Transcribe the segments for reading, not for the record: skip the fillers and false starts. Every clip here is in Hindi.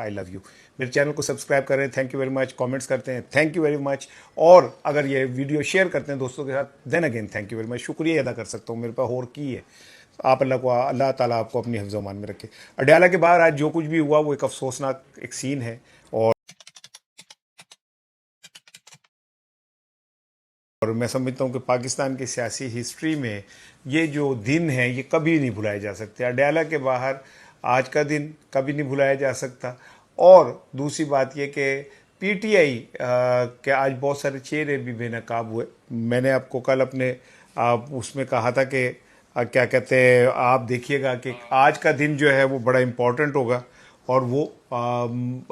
I love you. मेरे चैनल को सब्सक्राइब करें, thank you very much. Comments करते हैं, थैंक यू वेरी मच। और अगर ये वीडियो शेयर करते हैं दोस्तों के साथ, then again thank you very much. शुक्रिया अदा कर सकता हूँ, मेरे पास और की है। आप अल्लाह ताला आपको अपनी हिफ्ज़ मान में रखे। अडयाला के बाहर आज जो कुछ भी हुआ वो एक अफसोसनाक एक सीन है, और मैं समझता हूँ कि पाकिस्तान की सियासी हिस्ट्री में ये जो दिन है ये कभी नहीं भुलाए जा सकते। अडयाला के बाहर आज का दिन कभी नहीं भुलाया जा सकता। और दूसरी बात ये कि पीटीआई के आज बहुत सारे चेहरे भी बेनकाब हुए। मैंने आपको कल अपने उसमें कहा था कि क्या कहते हैं, आप देखिएगा कि आज का दिन जो है वो बड़ा इम्पोर्टेंट होगा, और वो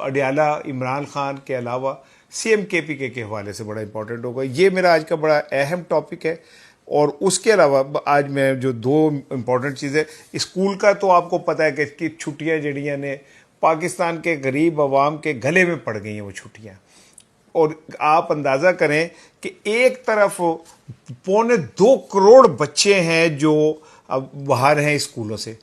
अडयाला इमरान खान के अलावा सीएम केपीके के हवाले से बड़ा इंपॉर्टेंट होगा। ये मेरा आज का बड़ा अहम टॉपिक है। और उसके अलावा आज मैं जो दो इम्पॉर्टेंट चीज़ें, स्कूल का तो आपको पता है कि छुट्टियां जड़ियाँ ने पाकिस्तान के गरीब आवाम के गले में पड़ गई हैं वो छुट्टियां। और आप अंदाज़ा करें कि एक तरफ 2.25 करोड़ बच्चे हैं जो अब बाहर हैं स्कूलों से,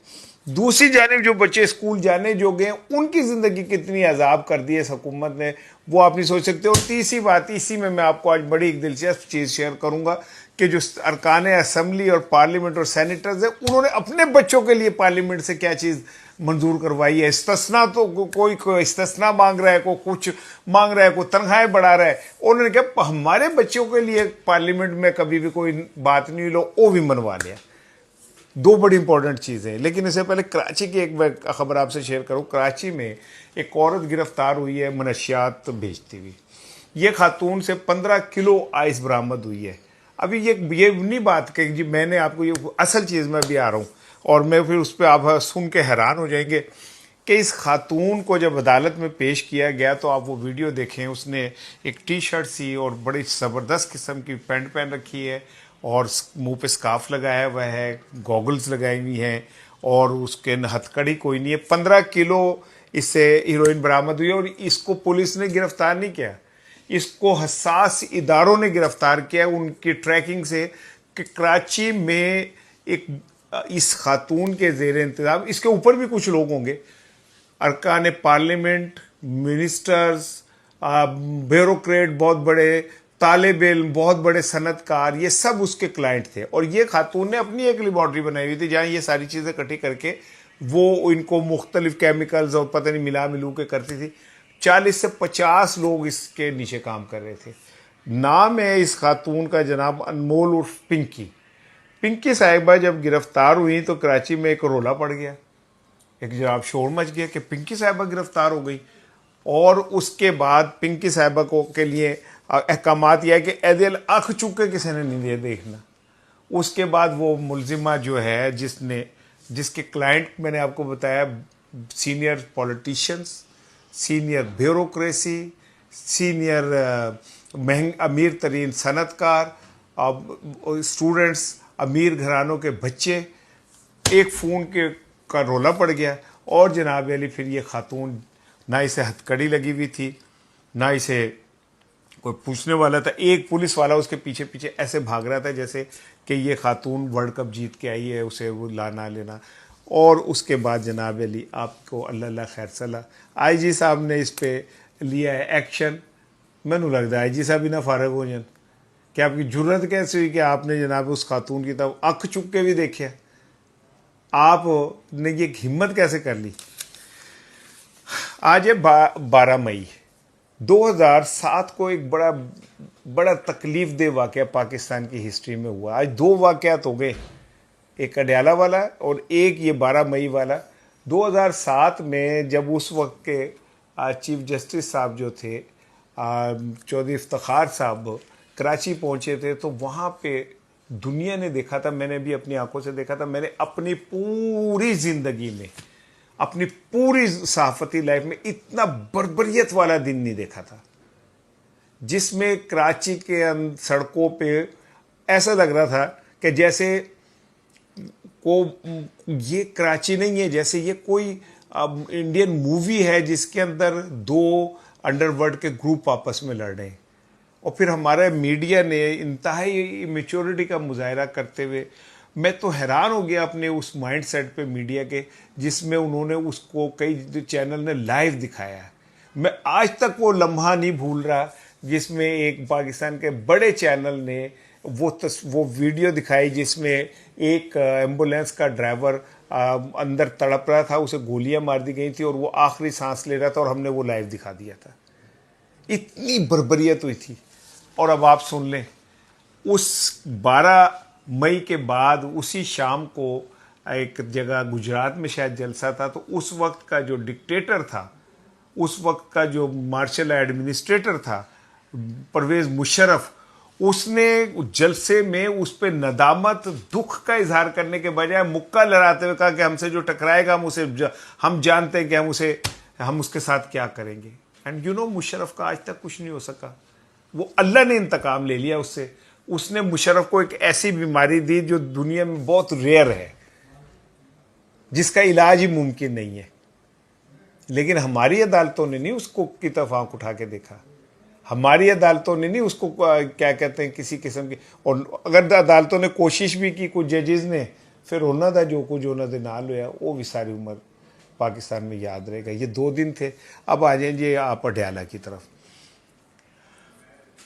दूसरी जानिब जो बच्चे स्कूल जाने जोगे हैं उनकी ज़िंदगी कितनी अजाब कर दी है इस हुकूमत ने, वो आप नहीं सोच सकते। और तीसरी बात, इसी में मैं आपको आज बड़ी एक दिलचस्प चीज़ शेयर करूंगा कि जो अरकान असम्बली और पार्लियामेंट और सेनेटर्स हैं, उन्होंने अपने बच्चों के लिए पार्लियामेंट से क्या चीज़ मंजूर करवाई है। इस्तिस्ना तो कोई इस्तिस्ना मांग रहा है, कोई कुछ मांग रहा है, कोई तनख्वाहें बढ़ा रहा है। उन्होंने कहा हमारे बच्चों के लिए पार्लियामेंट में कभी भी कोई बात नहीं, लो वो भी मनवा लिया। दो बड़ी इंपॉर्टेंट चीज़ें हैं। लेकिन इससे पहले कराची की एक खबर आपसे शेयर करूं। कराची में एक औरत गिरफ्तार हुई है मनशियात बेचती हुई। ये खातून से 15 किलो आइस बरामद हुई है। अभी ये नहीं बात कि जी मैंने आपको ये असल चीज़ में भी आ रहा हूँ, और मैं फिर उस पर आप सुन के हैरान हो जाएंगे कि इस खातून को जब अदालत में पेश किया गया तो आप वो वीडियो देखें। उसने एक टी शर्ट सी और बड़ी ज़बरदस्त किस्म की पैंट पहन रखी है, और मुंह पे स्कार्फ लगाया हुआ है, गॉगल्स लगाई हुई हैं, और उसके हथकड़ी कोई नहीं है। 15 किलो इससे हीरोइन बरामद हुई है, और इसको पुलिस ने गिरफ्तार नहीं किया, इसको हसास इदारों ने गिरफ्तार किया उनकी ट्रैकिंग से कि कराची में एक इस खातून के जेर इंतजाम, इसके ऊपर भी कुछ लोग होंगे, अरकान पार्लियामेंट, मिनिस्टर्स, ब्यूरोक्रेट बहुत बड़े, तालिब इल्म बहुत बड़े, सनतकार, ये सब उसके क्लाइंट थे। और ये खातून ने अपनी एक लेबॉर्ट्री बनाई हुई थी जहाँ ये सारी चीज़ें इकट्ठी करके वो इनको मुख्तलिफ केमिकल्स और पता नहीं मिला मिलू के करती थी। 40 से 50 लोग इसके नीचे काम कर रहे थे। नाम है इस खातून का जनाब अनमोल उर्फ पिंकी। पिंकी साहिबा जब गिरफ्तार हुई तो कराची में एक रोला पड़ गया, एक जनाब शोर मच गया कि पिंकी साहिबा गिरफ्तार हो गई। और उसके बाद पिंकी साहिबा को के लिए अहकामात यह है कि एदिल आँख चुक के किसी ने नहीं देखना। उसके बाद वो मुलजिमा जो है जिसके क्लाइंट मैंने आपको बताया, senior politicians, senior bureaucracy, senior अमीर तरीन सनतकार, स्टूडेंट्स, अमीर घरानों के बच्चे, एक फ़ोन का रोला पड़ गया। और जनाब अली फिर ये खातून, ना इसे हथकड़ी लगी हुई थी, ना इसे कोई पूछने वाला था। एक पुलिस वाला उसके पीछे पीछे ऐसे भाग रहा था जैसे कि ये खातून वर्ल्ड कप जीत के आई है, उसे वो लाना लेना। और उसके बाद जनाब अली आपको अल्लाह खैर सला, आईजी साहब ने इस पे लिया है एक्शन। मैनू लगता है आईजी साहब ही ना फारग हो जाए कि आपकी जुर्रत कैसे हुई कि आपने जनाब उस खातून की तब अख चुक के भी देखा, आपने ये हिम्मत कैसे कर ली। आज है 12 मई 2007 को एक बड़ा तकलीफ दे वाक़या पाकिस्तान की हिस्ट्री में हुआ। आज दो वाक़यात हो गए, एक अडयाला वाला और एक ये 12 मई वाला। 2007 में जब उस वक्त के चीफ जस्टिस साहब जो थे चौधरी इफ्तिखार साहब कराची पहुंचे थे, तो वहाँ पे दुनिया ने देखा था, मैंने भी अपनी आंखों से देखा था। मैंने अपनी पूरी ज़िंदगी में, अपनी पूरी सहाफ़ती लाइफ में इतना बर्बरियत वाला दिन नहीं देखा था, जिसमें कराची के सड़कों पे ऐसा लग रहा था कि जैसे ये कराची नहीं है, जैसे ये कोई इंडियन मूवी है जिसके अंदर दो अंडरवर्ल्ड के ग्रुप आपस में लड़ रहे हैं। और फिर हमारे मीडिया ने इंतहाई मेच्योरिटी का मुजाहरा करते हुए मैं तो हैरान हो गया अपने उस माइंड सेट पे मीडिया के, जिसमें उन्होंने उसको कई चैनल ने लाइव दिखाया है। मैं आज तक वो लम्हा नहीं भूल रहा जिसमें एक पाकिस्तान के बड़े चैनल ने वो वीडियो दिखाई जिसमें एक एम्बुलेंस का ड्राइवर अंदर तड़प रहा था, उसे गोलियां मार दी गई थी और वो आखिरी सांस ले रहा था, और हमने वो लाइव दिखा दिया था। इतनी बर्बरियत हुई थी। और अब आप सुन लें, उस 12 मई के बाद उसी शाम को एक जगह गुजरात में शायद जलसा था, तो उस वक्त का जो डिक्टेटर था, उस वक्त का जो मार्शल एडमिनिस्ट्रेटर था परवेज मुशर्रफ, उसने जलसे में उस पर नदामत, दुख का इजहार करने के बजाय मुक्का लड़ाते हुए कहा कि हमसे जो टकराएगा हम जानते हैं कि हम उसके साथ क्या करेंगे। एंड मुशर्रफ का आज तक कुछ नहीं हो सका। वो अल्लाह ने इंतकाम ले लिया उससे। उसने मुशर्रफ को एक ऐसी बीमारी दी जो दुनिया में बहुत रेयर है, जिसका इलाज ही मुमकिन नहीं है। लेकिन हमारी अदालतों ने नहीं उसको की तरफ आंख उठा के देखा। हमारी अदालतों ने नहीं उसको क्या कहते हैं किसी किस्म की, और अगर अदालतों ने कोशिश भी की, कुछ जजेस ने, फिर होना था जो कुछ होना था नाल हुआ, वो भी सारी उम्र पाकिस्तान में याद रहेगा। ये 2 दिन थे। अब आ जाइए आप अडयाला की तरफ।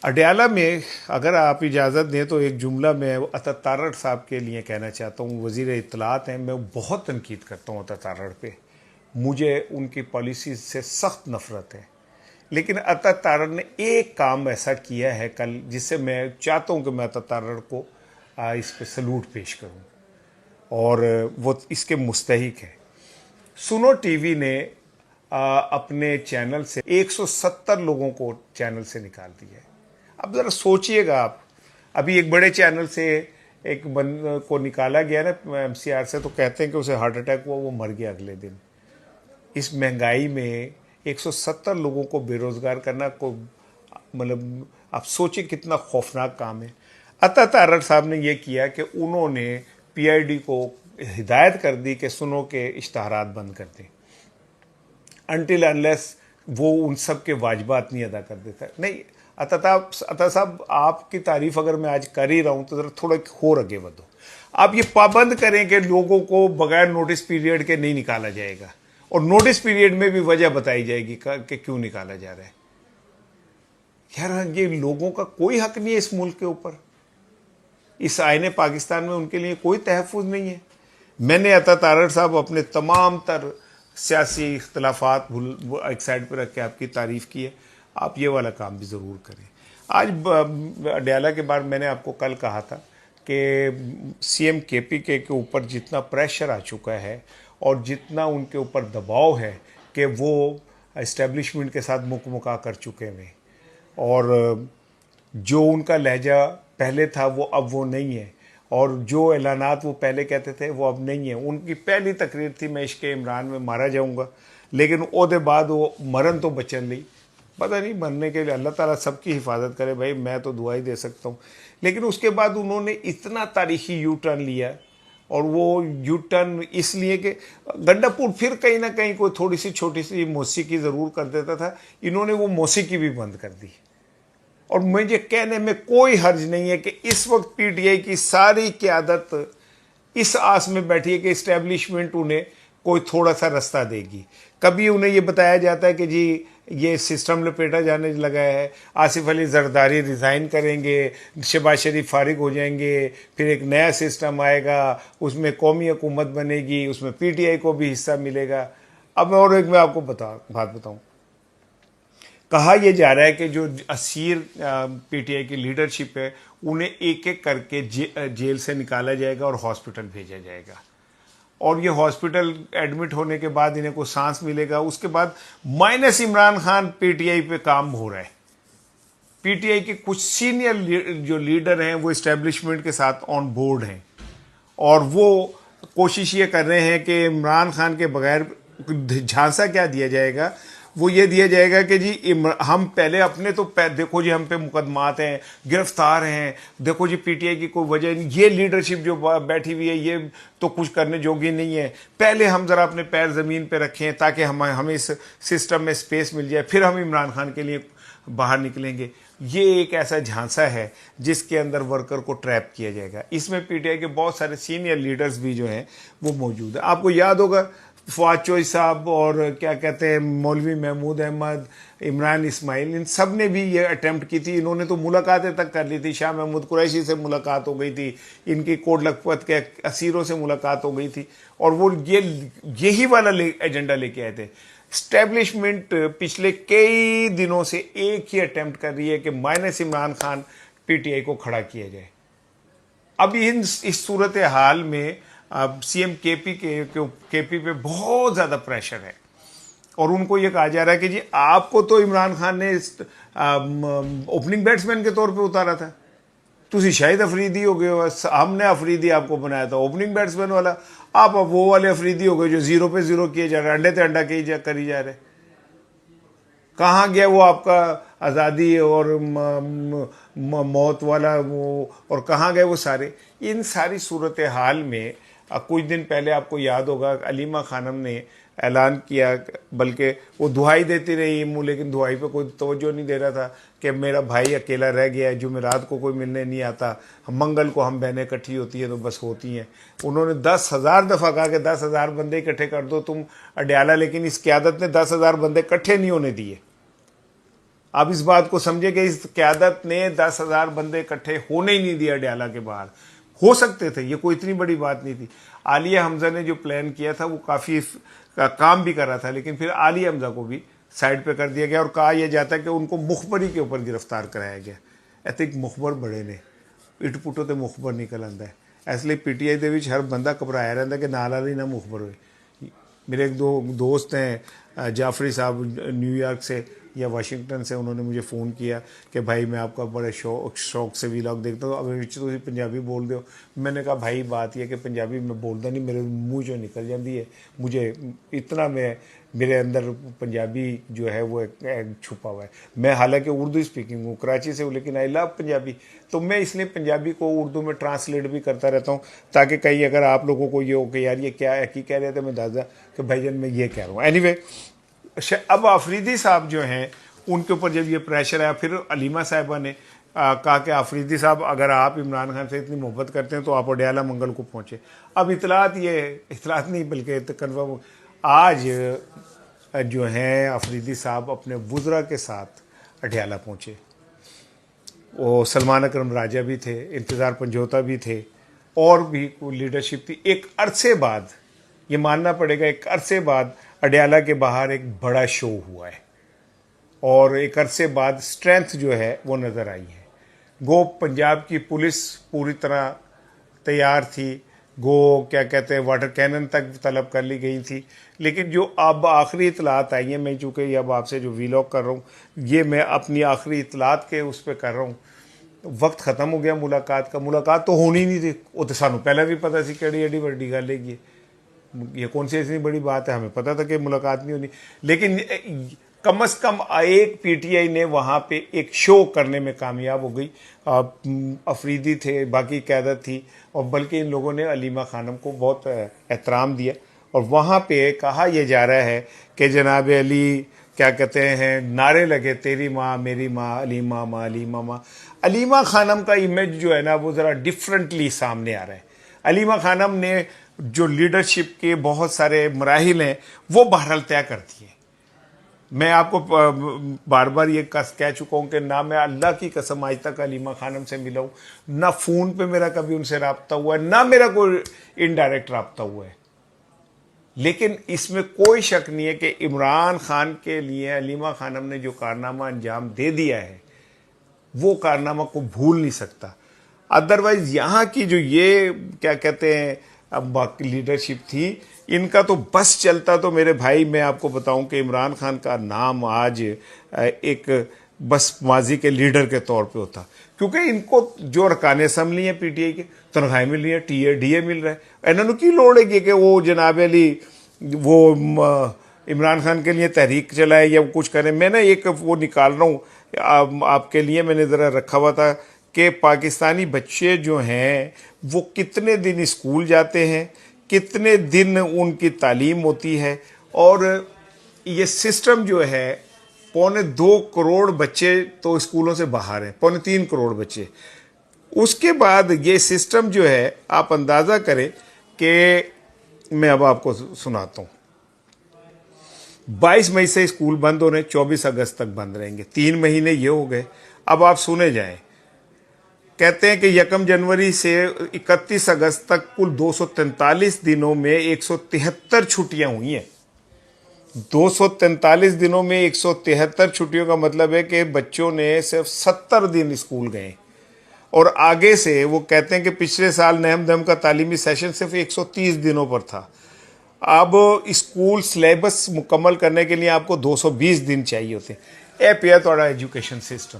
अडयाला में अगर आप इजाज़त दें तो एक जुमला मैं अता तारड़ साहब के लिए कहना चाहता हूँ। वज़ीर इत्तलात हैं, मैं बहुत तनकीद करता हूँ अता तारड़ पे, मुझे उनकी पॉलिसी से सख्त नफ़रत है। लेकिन अता तारड़ ने एक काम ऐसा किया है कल, जिससे मैं चाहता हूँ कि मैं अता तारड़ को इस पर सलूट पेश करूँ, और वो इसके मुस्तहिक है। सुनो टीवी ने अपने चैनल से 170 लोगों को चैनल से निकाल दिया है। अब ज़रा सोचिएगा आप, अभी एक बड़े चैनल से एक बंद को निकाला गया ना MCR से, तो कहते हैं कि उसे हार्ट अटैक हुआ, वो मर गया अगले दिन। इस महंगाई में 170 लोगों को बेरोज़गार करना को मतलब आप सोचिए कितना खौफनाक काम है। अता तारड़ साहब ने यह किया कि उन्होंने PID को हिदायत कर दी कि सुनो के इश्तहारात बंद कर दें, अनटिल अनलेस वो उन सब के वाजिबात नहीं अदा कर देता। नहीं अता साहब, आपकी तारीफ अगर मैं आज कर ही रहा हूँ तो ज़रा थोड़ा और आगे बढ़ो। आप ये पाबंद करें कि लोगों को बगैर नोटिस पीरियड के नहीं निकाला जाएगा, और नोटिस पीरियड में भी वजह बताई जाएगी कि क्यों निकाला जा रहा है। यार, ये लोगों का कोई हक नहीं है इस मुल्क के ऊपर। इस आईने पाकिस्तान में उनके लिए कोई तहफ़्फ़ुज़ नहीं है। मैंने अता तारड़ साहब अपने तमाम तर सियासी इख्तलाफात एक साइड पर रख के आपकी तारीफ़ की है। आप ये वाला काम भी ज़रूर करें। आज अडयाला के बाद मैंने आपको कल कहा था कि CM KPK के ऊपर जितना प्रेशर आ चुका है और जितना उनके ऊपर दबाव है कि वो इस्टेब्लिशमेंट के साथ मुका कर चुके हैं, और जो उनका लहजा पहले था वो अब वो नहीं है, और जो ऐलानात वो पहले कहते थे वो अब नहीं है। उनकी पहली तकरीर थी मैं इश्क़ इमरान में मारा जाऊंगा, लेकिन ओदे बाद वो मरन तो बचन ली। पता नहीं, मरने के लिए अल्लाह ताला सबकी हिफाजत करे भाई, मैं तो दुआ ही दे सकता हूँ। लेकिन उसके बाद उन्होंने इतना तारीखी यू टर्न लिया, और वो यू टर्न इसलिए कि गंडापुर फिर कहीं ना कहीं कोई थोड़ी सी छोटी सी मौसीकी ज़रूर कर देता था, इन्होंने वो मौसीकी भी बंद कर दी। और मुझे कहने में कोई हर्ज नहीं है कि इस वक्त PTI की सारी क़यादत इस आस में बैठी है कि इस्टेब्लिशमेंट उन्हें कोई थोड़ा सा रास्ता देगी। कभी उन्हें ये बताया जाता है कि जी ये सिस्टम लपेटा जाने लगा है, आसिफ अली जरदारी रिज़ाइन करेंगे, शहबाज शरीफ फारिग हो जाएंगे, फिर एक नया सिस्टम आएगा, उसमें कौमी हुकूमत बनेगी, उसमें PTI को भी हिस्सा मिलेगा। अब और एक मैं आपको बात बताऊं, कहा यह जा रहा है कि जो असीर PTI की लीडरशिप है उन्हें एक एक करके जेल से निकाला जाएगा और हॉस्पिटल भेजा जाएगा, और ये हॉस्पिटल एडमिट होने के बाद इन्हें को सांस मिलेगा। उसके बाद माइनस इमरान खान PTI पे काम हो रहा है। PTI के कुछ सीनियर जो लीडर हैं वो इस्टेब्लिशमेंट के साथ ऑन बोर्ड हैं, और वो कोशिश ये कर रहे हैं कि इमरान खान के बगैर झांसा क्या दिया जाएगा, वो ये दिया जाएगा कि जी हम पहले अपने तो देखो जी हम पे मुकदमात हैं, गिरफ्तार हैं, देखो जी पीटीआई की कोई वजह नहीं, ये लीडरशिप जो बैठी हुई है ये तो कुछ करने जोगी नहीं है, पहले हम ज़रा अपने पैर ज़मीन पे रखें ताकि हमें इस सिस्टम में स्पेस मिल जाए, फिर हम इमरान खान के लिए बाहर निकलेंगे। ये एक ऐसा झांसा है जिसके अंदर वर्कर को ट्रैप किया जाएगा। इसमें पीटीआई के बहुत सारे सीनियर लीडर्स भी जो हैं वो मौजूद है। आपको याद होगा फवाद चौधरी साहब और क्या कहते हैं मौलवी महमूद अहमद, इमरान इस्माइल, इन सब ने भी ये अटेम्प्ट की थी। इन्होंने तो मुलाकातें तक कर ली थी, शाह महमूद कुरैशी से मुलाकात हो गई थी, इनकी कोट लखपत के असीरों से मुलाकात हो गई थी, और वो यही वाला एजेंडा लेके आए थे। स्टैब्लिशमेंट पिछले कई दिनों से एक ही अटेम्प्ट कर रही है कि माइनस इमरान खान पीटीआई को खड़ा किया जाए। अब इस सूरत हाल में अब सीएम केपी पे बहुत ज़्यादा प्रेशर है और उनको ये कहा जा रहा है कि जी आपको तो इमरान खान ने ओपनिंग बैट्समैन के तौर पे उतारा था, तुसी शाहिद अफरीदी हो गए, हमने अफरीदी आपको बनाया था ओपनिंग बैट्समैन वाला, आप अब वो वाले अफरीदी हो गए जो 0 पे 0 किए जा रहे, अंडे ते अंडा करी जा रहे। कहाँ गया वो आपका आज़ादी और मौत वाला वो, और कहाँ गए वो सारे। इन सारी सूरत हाल में कुछ दिन पहले आपको याद होगा अलीमा खानम ने ऐलान किया, बल्कि वो दुहाई देती रही मुँह, लेकिन दुहाई पे कोई तवज्जो नहीं दे रहा था कि मेरा भाई अकेला रह गया है, जुमेरात को कोई मिलने नहीं आता, मंगल को हम बहनें इकट्ठी होती हैं तो बस होती हैं। उन्होंने 10,000 दफ़ा कहा कि 10,000 बंदे इकट्ठे कर दो तुम अडयाला, लेकिन इस क़यादत ने 10,000 बंदे इकट्ठे नहीं होने दिए। आप इस बात को समझे कि इस क़यादत ने 10,000 बंदे इकट्ठे होने ही नहीं दिया अडयाला के बाहर। हो सकते थे, ये कोई इतनी बड़ी बात नहीं थी। आलिया हमजा ने जो प्लान किया था वो काफ़ी काम भी कर रहा था, लेकिन फिर आलिया हमजा को भी साइड पे कर दिया गया और कहा यह जाता है कि उनको मुखबरी के ऊपर गिरफ्तार कराया गया। ऐसे एक मुखबर बड़े ने इट पुटो तो मुखबर निकल आता है, इसलिए पीटीआई के विच हर बंदा घबराया रहता कि नाल वाली ना मुखबर हो। मेरे एक दो दोस्त हैं जाफरी साहब न्यूयॉर्क से या वाशिंगटन से, उन्होंने मुझे फ़ोन किया कि भाई मैं आपका बड़े शौक से वीलॉग देखता हूँ, अब तुम पंजाबी बोल दो। मैंने कहा भाई बात यह कि पंजाबी मैं बोलता नहीं, मेरे मुंह जो निकल जाती है, मुझे इतना मेरे अंदर पंजाबी जो है वो एक छुपा हुआ है। मैं हालांकि उर्दू स्पीकिंग हूँ, कराची से हूँ, लेकिन आई लव पंजाबी, तो मैं इसलिए पंजाबी को उर्दू में ट्रांसलेट भी करता रहता हूँ ताकि कहीं अगर आप लोगों को ये हो कि यार ये क्या है कि कह रहे थे, मैं दादा कि भाईजान मैं ये कह रहा हूँ। एनीवे, अब आफरीदी साहब जो हैं उनके ऊपर जब ये प्रेशर आया, फिर अलीमा साहिबा ने कहा कि आफरीदी साहब अगर आप इमरान खान से इतनी मोहब्बत करते हैं तो आप अडयाला मंगल को पहुँचे। अब इतलात नहीं बल्कि कन्फर्म आज जो हैं आफरीदी साहब अपने वुज़रा के साथ अडयाला पहुँचे। वो सलमान अकरम राजा भी थे, इंतज़ार पंजोता भी थे, और भी लीडरशिप थी। एक अरसे बाद, ये मानना पड़ेगा, एक अरसे बाद अडयाला के बाहर एक बड़ा शो हुआ है और एक अरसे बाद स्ट्रेंथ जो है वो नज़र आई है। गो पंजाब की पुलिस पूरी तरह तैयार थी, गो क्या कहते हैं वाटर कैनन तक तलब कर ली गई थी, लेकिन जो अब आखिरी इतलात आई हैं, मैं चूँकि अब आपसे जो वीलॉग कर रहा हूँ ये मैं अपनी आखिरी इतलात के उस पर कर रहा हूँ। वक्त ख़त्म हो गया मुलाकात का, मुलाकात तो होनी नहीं थी, वो तो सानू पहले भी पता सी कि एडी बड़ी गल है ये कौन सी इतनी बड़ी बात है, हमें पता था कि मुलाकात नहीं होनी, लेकिन कम से कम एक पीटीआई ने वहाँ पे एक शो करने में कामयाब हो गई। अफरीदी थे, बाकी क़यादत थी, और बल्कि इन लोगों ने अलीमा खानम को बहुत एहतराम दिया और वहाँ पे कहा यह जा रहा है कि जनाब अली क्या कहते हैं, नारे लगे तेरी माँ मेरी माँ, अलीमा माँ अलीमा माँ। अलीमा खानम का इमेज जो है ना वो ज़रा डिफरेंटली सामने आ रहा है। अलीमा खानम ने जो लीडरशिप के बहुत सारे मराहिल हैं वो बहरहाल तय करती है। मैं आपको बार बार ये कह चुका हूँ कि ना मैं अल्लाह की कसम आज तक अलीमा खानम से मिला हूँ, ना फ़ोन पे मेरा कभी उनसे रब्ता हुआ है, ना मेरा कोई इनडायरेक्ट रब्ता हुआ है, लेकिन इसमें कोई शक नहीं है कि इमरान खान के लिए अलीमा खानम ने जो कारनामा अंजाम दे दिया है वो कारनामा को भूल नहीं सकता। अदरवाइज़ यहाँ की जो ये क्या कहते हैं अब बाकी लीडरशिप थी, इनका तो बस चलता तो मेरे भाई मैं आपको बताऊं कि इमरान खान का नाम आज एक बस माजी के लीडर के तौर पे होता, क्योंकि इनको जो अरकान असम्बली हैं पीटीआई के तनख्वाहें मिल रही हैं, टीए डीए मिल रहा है, इन्होंने की लोड़ है कि वो जनाब अली वो इमरान खान के लिए तहरीक चलाए या कुछ करें। मैं ना एक वो निकाल रहा हूँ आपके लिए, मैंने ज़रा रखा हुआ था कि पाकिस्तानी बच्चे जो हैं वो कितने दिन स्कूल जाते हैं, कितने दिन उनकी तालीम होती है। और ये सिस्टम जो है, 2.25 करोड़ बच्चे तो स्कूलों से बाहर हैं, 3.25 करोड़ बच्चे। उसके बाद ये सिस्टम जो है, आप अंदाज़ा करें कि मैं अब आपको सुनाता हूँ। 22 मई से स्कूल बंद हो रहे हैं, 24 अगस्त तक बंद रहेंगे, 3 महीने ये हो गए। अब आप सुने जाएं, कहते हैं कि 1 जनवरी से 31 अगस्त तक कुल 243 दिनों में 173 छुट्टियां हुई हैं। 243 दिनों में 173 छुट्टियों का मतलब है कि बच्चों ने सिर्फ 70 दिन स्कूल गए। और आगे से वो कहते हैं कि पिछले साल नहम दम का तालीमी सेशन सिर्फ 130 दिनों पर था। अब स्कूल सिलेबस मुकम्मल करने के लिए आपको 220 दिन चाहिए होते हैं। ए पिया थोड़ा एजुकेशन सिस्टम।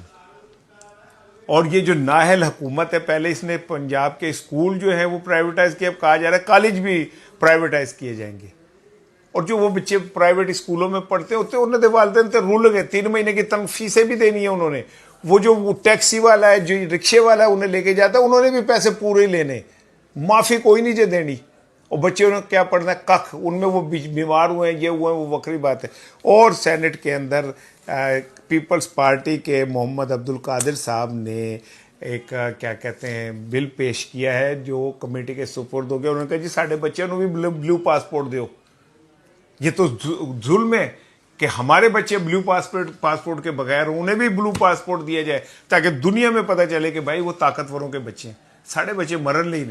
और ये जो नाहल हुकूमत है, पहले इसने पंजाब के स्कूल जो है वो प्राइवेटाइज किए, अब कहा जा रहा है कॉलेज भी प्राइवेटाइज किए जाएंगे। और जो वो बच्चे प्राइवेट स्कूलों में पढ़ते होते हैं उन्हें वालदेन तो रूल गए, 3 महीने की तंग फीसें भी देनी है उन्होंने। वो जो टैक्सी वाला है, जो रिक्शे वाला है, उन्हें लेके जाता है, उन्होंने भी पैसे पूरे लेने, माफ़ी कोई नहीं जे देनी। और बच्चों ने क्या पढ़ना है, कख। उनमें वो बीमार हुए हैं, ये हुए हैं, वो वक्री बात है। और सेनेट के अंदर पीपल्स पार्टी के मोहम्मद अब्दुल कादिर साहब ने एक क्या कहते हैं बिल पेश किया है, जो कमेटी के सुपुर्द हो गया। उन्होंने कहा जी साढ़े बच्चों को भी ब्लू पासपोर्ट दो। ये तो जुल्म है कि हमारे बच्चे ब्लू पासपोर्ट के बगैर, उन्हें भी ब्लू पासपोर्ट दिया जाए, ताकि दुनिया में पता चले कि भाई वो ताकतवरों के बच्चे हैं। साढ़े बच्चे मरन ले,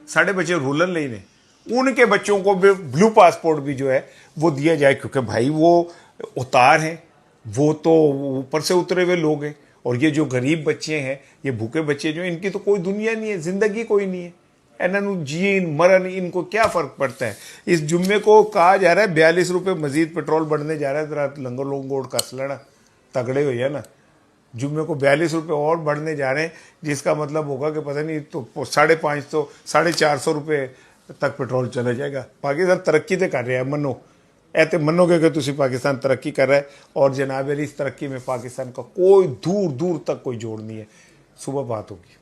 साढ़े बच्चे रूलन ले, उनके बच्चों को भी ब्लू पासपोर्ट भी जो है वो दिया जाए, क्योंकि भाई वो उतार हैं, वो तो ऊपर से उतरे हुए लोग हैं। और ये जो गरीब बच्चे हैं, ये भूखे बच्चे जो, इनकी तो कोई दुनिया नहीं है, जिंदगी कोई नहीं है। इन्होंने जीन मरन इनको क्या फ़र्क पड़ता है। इस जुम्मे को कहा जा रहा है 42 रुपये मजीद पेट्रोल बढ़ने जा रहा है। ज़रा लंगर लोंगोड़ कस लेना, तगड़े हो जाए ना। जुम्मे को 42 रुपये और बढ़ने जा रहे हैं, जिसका मतलब होगा कि पता नहीं तो 550 तो 450 रुपये तक पेट्रोल चला जाएगा। पाकिस्तान तरक्की तो कर रहा है, मनो ऐसे मनोगे कि तुसी पाकिस्तान तरक्की कर रहा है। और जनाब अली, इस तरक्की में पाकिस्तान का कोई दूर दूर तक कोई जोड़ नहीं है। सुबह बात होगी।